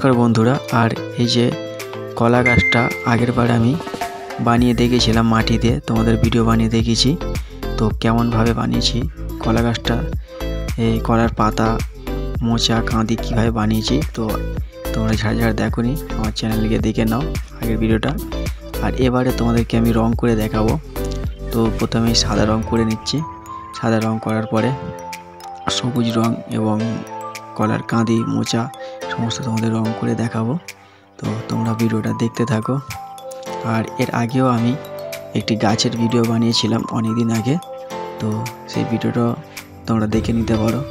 নমস্কার বন্ধুরা। আর এই যে কলা গাছটা আগের বার আমি বানিয়ে দেখেছিলাম মাটি দিয়ে, তোমাদের ভিডিও বানিয়ে দেখিয়েছি। তো কেমনভাবে বানিয়েছি কলা গাছটা, এই কলার পাতা মোচা কাঁদি কীভাবে বানিয়েছি, তো তোমরা যারা যারা দেখোনি আমার চ্যানেলে গিয়ে দেখে নাও আগের ভিডিওটা। আর এবারে তোমাদেরকে আমি রং করে দেখাবো। তো প্রথমে সাদা রং করে নিচ্ছি। সাদা রং করার পরে সবুজ রং এবং কলার কাঁদি মোচা সমস্ত তোমাদের রং করে দেখাবো। তো তোমরা ভিডিওটা দেখতে থাকো। আর এর আগেও আমি একটি গাছের ভিডিও বানিয়েছিলাম অনেক দিন আগে, তো সেই ভিডিওটা তোমরা দেখে নিতে পারো।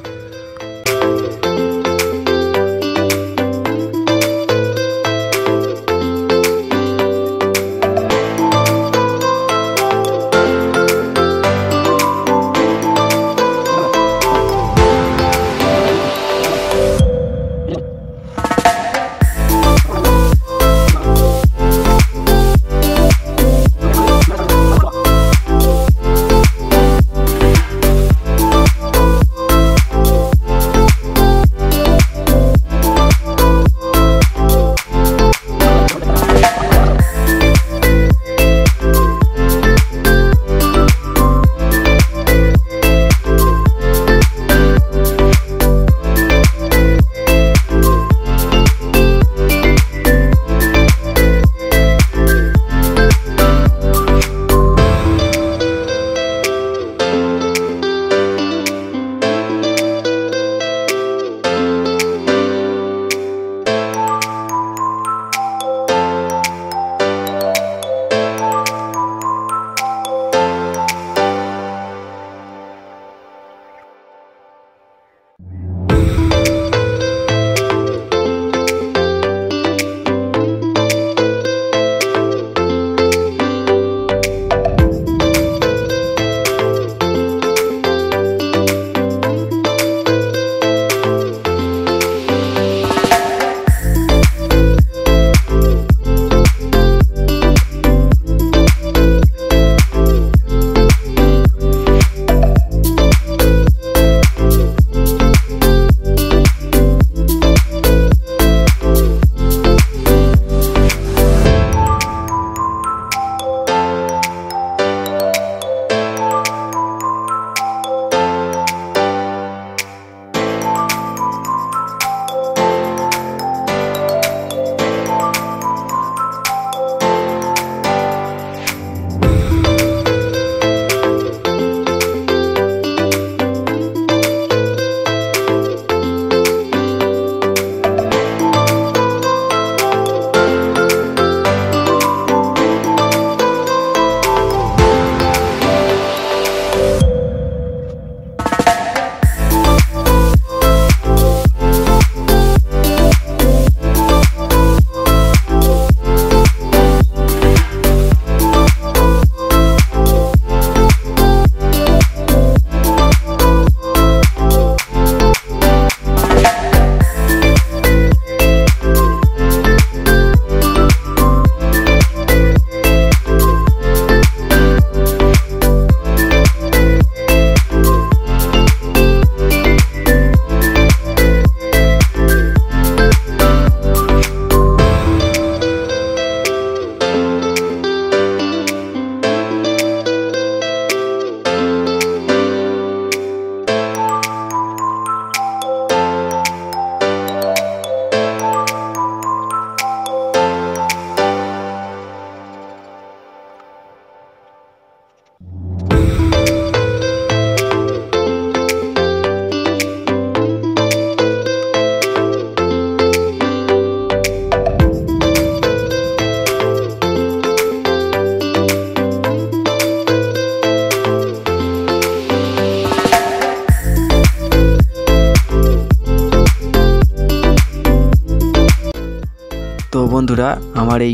তো বন্ধুরা, আমার এই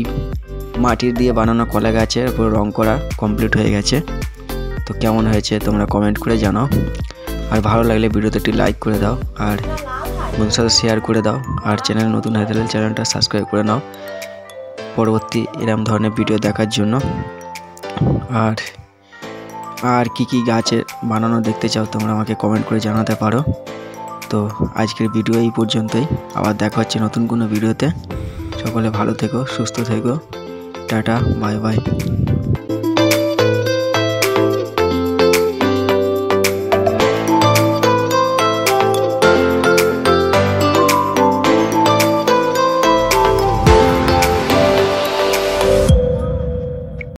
মাটির দিয়ে বানানো কলা গাছের উপর রং করা কমপ্লিট হয়ে গেছে। তো কেমন হয়েছে তোমরা কমেন্ট করে জানাও। আর ভালো লাগলে ভিডিওতে একটি লাইক করে দাও, আর বন্ধুদের সাথে শেয়ার করে দাও। আর চ্যানেল নতুন হয়ে থাকলে চ্যানেলটা সাবস্ক্রাইব করে নাও পরবর্তী এরকম ধরনের ভিডিও দেখার জন্য। আর কি কি গাছের বানানো দেখতে চাও তোমরা আমাকে কমেন্ট করে জানাতে পারো। তো আজকের ভিডিও এই পর্যন্তই, আবার দেখা হচ্ছে নতুন কোনো ভিডিওতে। সকলে ভালো থেকো, সুস্থ থেকো, টাটা, বাই বাই।